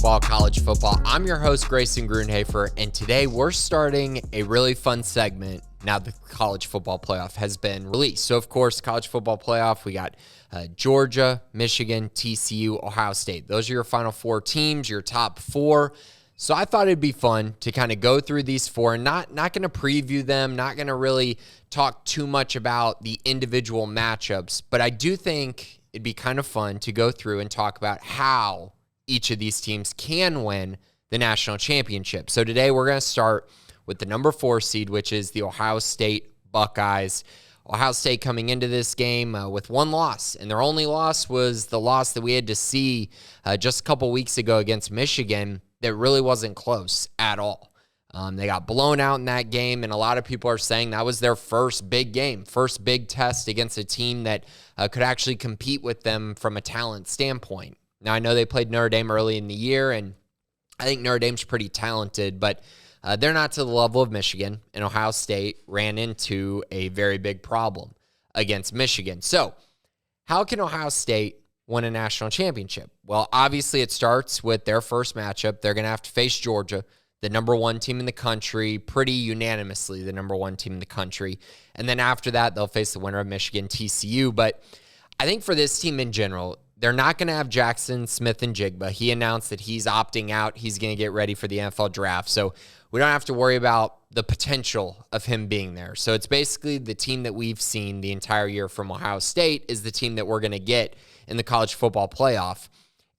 football, college football. I'm your host, Grayson Grunhafer, and today we're starting a really fun segment now the college football playoff has been released. So, of course, college football playoff, we got Georgia, Michigan, TCU, Ohio State. Those are your final four teams, your top four. So I thought it'd be fun to kind of go through these four and not going to preview them, not going to really talk too much about the individual matchups, but I do think it'd be kind of fun to go through and talk about how each of these teams can win the national championship. So today we're going to start with the number 4 seed, which is the Ohio State Buckeyes. Ohio State coming into this game with one loss, and their only loss was the loss that we had to see just a couple weeks ago against Michigan that really wasn't close at all. They got blown out in that game, and a lot of people are saying that was their first big game, first big test against a team that could actually compete with them from a talent standpoint. Now, I know they played Notre Dame early in the year, and I think Notre Dame's pretty talented, but they're not to the level of Michigan, and Ohio State ran into a very big problem against Michigan. So, how can Ohio State win a national championship? Well, obviously it starts with their first matchup. They're going to have to face Georgia, the number 1 team in the country, pretty unanimously the number 1 team in the country. And then after that, they'll face the winner of Michigan, TCU. But I think for this team in general, they're not going to have Jackson Smith-Njigba. He announced that he's opting out. He's going to get ready for the NFL draft. So we don't have to worry about the potential of him being there. So it's basically the team that we've seen the entire year from Ohio State is the team that we're going to get in the college football playoff.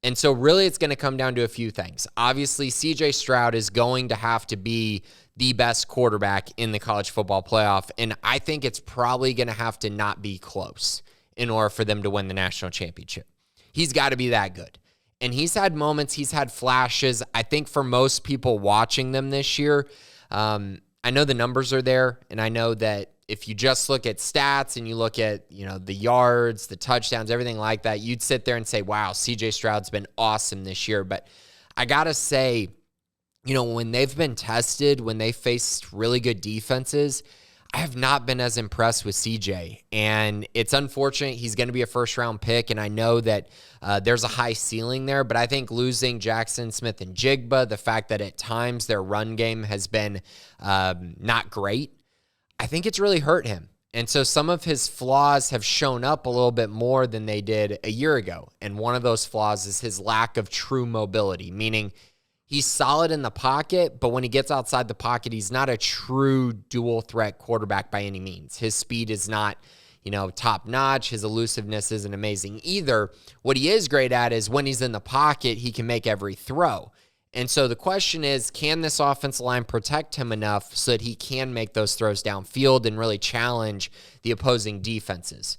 And so really it's going to come down to a few things. Obviously, CJ Stroud is going to have to be the best quarterback in the college football playoff. And I think it's probably going to have to not be close in order for them to win the national championship. He's got to be that good. And he's had moments, he's had flashes. I think for most people watching them this year, I know the numbers are there, and I know that if you just look at stats and you look at, the yards, the touchdowns, everything like that, you'd sit there and say, wow, CJ Stroud's been awesome this year. But I got to say, when they've been tested, when they faced really good defenses, I have not been as impressed with CJ, and it's unfortunate. He's going to be a first-round pick, and I know that there's a high ceiling there, but I think losing Jackson Smith-Njigba, the fact that at times their run game has been not great, I think it's really hurt him. And so some of his flaws have shown up a little bit more than they did a year ago, and one of those flaws is his lack of true mobility, meaning he's solid in the pocket, but when he gets outside the pocket, he's not a true dual threat quarterback by any means. His speed is not, top notch. His elusiveness isn't amazing either. What he is great at is when he's in the pocket, he can make every throw. And so the question is, can this offensive line protect him enough so that he can make those throws downfield and really challenge the opposing defenses?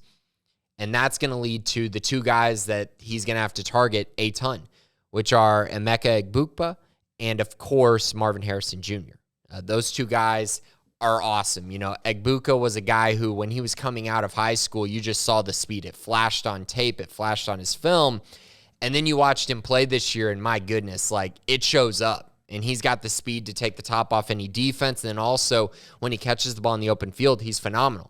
And that's going to lead to the 2 guys that he's going to have to target a ton, which are Emeka Egbuka and, of course, Marvin Harrison Jr. Those 2 guys are awesome. Egbuka was a guy who, when he was coming out of high school, you just saw the speed. It flashed on tape. It flashed on his film. And then you watched him play this year, and my goodness, it shows up. And he's got the speed to take the top off any defense. And then also, when he catches the ball in the open field, he's phenomenal.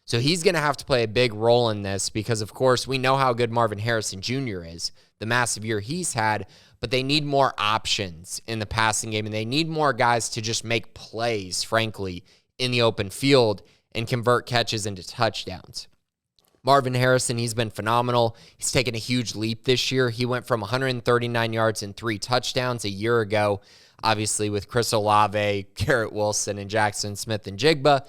So he's going to have to play a big role in this because, of course, we know how good Marvin Harrison Jr. is, the massive year he's had, but they need more options in the passing game, and they need more guys to just make plays, frankly, in the open field and convert catches into touchdowns. Marvin Harrison, he's been phenomenal. He's taken a huge leap this year. He went from 139 yards and 3 touchdowns a year ago, obviously with Chris Olave, Garrett Wilson, and Jackson Smith-Njigba.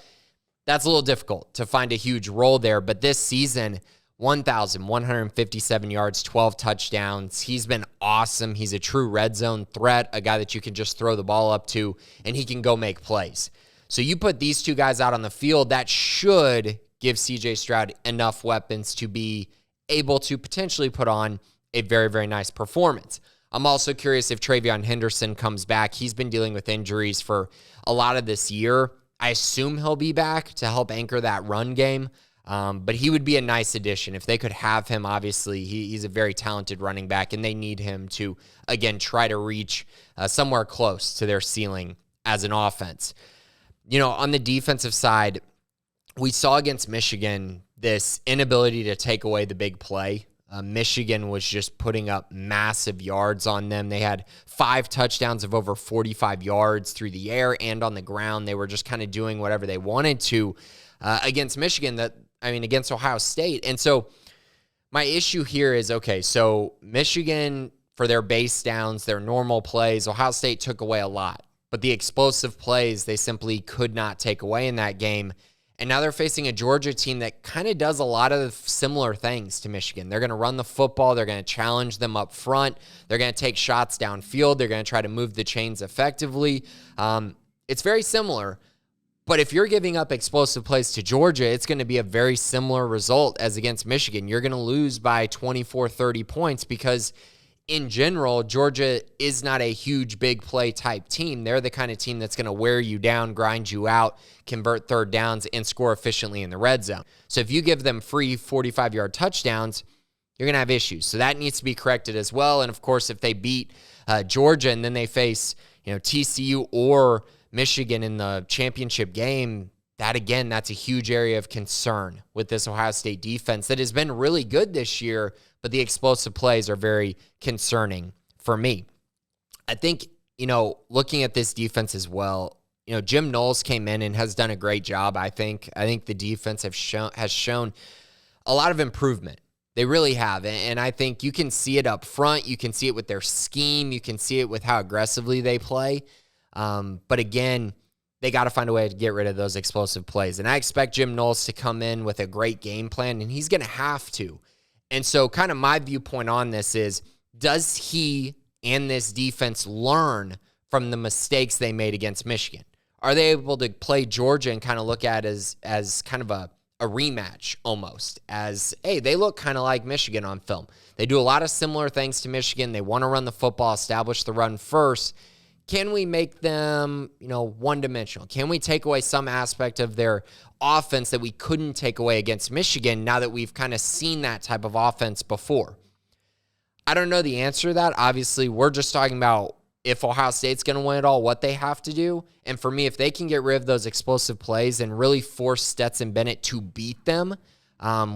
That's a little difficult to find a huge role there, but this season, 1,157 yards, 12 touchdowns. He's been awesome. He's a true red zone threat, a guy that you can just throw the ball up to, and he can go make plays. So you put these 2 guys out on the field, that should give CJ Stroud enough weapons to be able to potentially put on a very, very nice performance. I'm also curious if Travion Henderson comes back. He's been dealing with injuries for a lot of this year. I assume he'll be back to help anchor that run game. But he would be a nice addition if they could have him. Obviously, he's a very talented running back, and they need him to, again, try to reach somewhere close to their ceiling as an offense. On the defensive side, we saw against Michigan this inability to take away the big play. Michigan was just putting up massive yards on them. They had 5 touchdowns of over 45 yards through the air and on the ground. They were just kind of doing whatever they wanted to against Michigan, against Ohio State. And so my issue here is, okay, so Michigan, for their base downs, their normal plays, Ohio State took away a lot. But the explosive plays, they simply could not take away in that game. And now they're facing a Georgia team that kind of does a lot of similar things to Michigan. They're going to run the football. They're going to challenge them up front. They're going to take shots downfield. They're going to try to move the chains effectively. It's very similar. But if you're giving up explosive plays to Georgia, it's going to be a very similar result as against Michigan. You're going to lose by 24, 30 points because in general, Georgia is not a huge big play type team. They're the kind of team that's going to wear you down, grind you out, convert third downs, and score efficiently in the red zone. So if you give them free 45-yard touchdowns, you're going to have issues. So that needs to be corrected as well. And of course, if they beat Georgia and then they face TCU or Michigan in the championship game, that's a huge area of concern with this Ohio State defense that has been really good this year, but the explosive plays are very concerning for me. I think, looking at this defense as well, Jim Knowles came in and has done a great job, I think. I think the defense has shown a lot of improvement. They really have, and I think you can see it up front. You can see it with their scheme. You can see it with how aggressively they play. But again, they got to find a way to get rid of those explosive plays. And I expect Jim Knowles to come in with a great game plan, and he's going to have to. And so kind of my viewpoint on this is, does he and this defense learn from the mistakes they made against Michigan? Are they able to play Georgia and kind of look at it as kind of a rematch almost, as, hey, they look kind of like Michigan on film. They do a lot of similar things to Michigan. They want to run the football, establish the run first. Can we make them, one-dimensional? Can we take away some aspect of their offense that we couldn't take away against Michigan now that we've kind of seen that type of offense before? I don't know the answer to that. Obviously, we're just talking about if Ohio State's going to win it all, what they have to do. And for me, if they can get rid of those explosive plays and really force Stetson Bennett to beat them,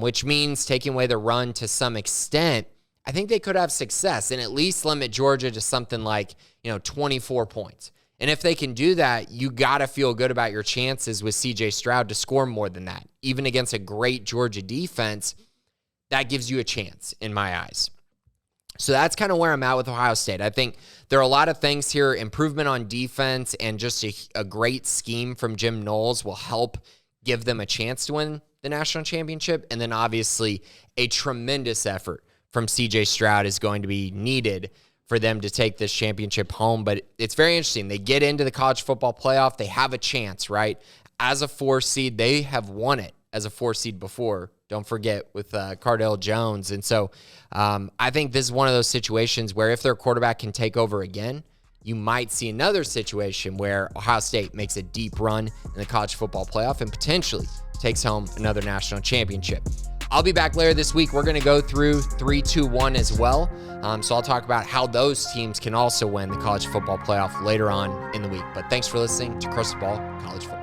which means taking away the run to some extent, I think they could have success and at least limit Georgia to something like, 24 points. And if they can do that, you got to feel good about your chances with CJ Stroud to score more than that. Even against a great Georgia defense, that gives you a chance in my eyes. So that's kind of where I'm at with Ohio State. I think there are a lot of things here. Improvement on defense and just a great scheme from Jim Knowles will help give them a chance to win the national championship. And then obviously a tremendous effort from CJ Stroud is going to be needed for them to take this championship home. But it's very interesting. They get into the college football playoff. They have a chance, right? As a 4 seed, they have won it as a 4 seed before. Don't forget with Cardale Jones. And so I think this is one of those situations where if their quarterback can take over again, you might see another situation where Ohio State makes a deep run in the college football playoff and potentially takes home another national championship. I'll be back later this week. We're going to go through 3-2-1 as well. So I'll talk about how those teams can also win the college football playoff later on in the week. But thanks for listening to Crystal Ball College Football.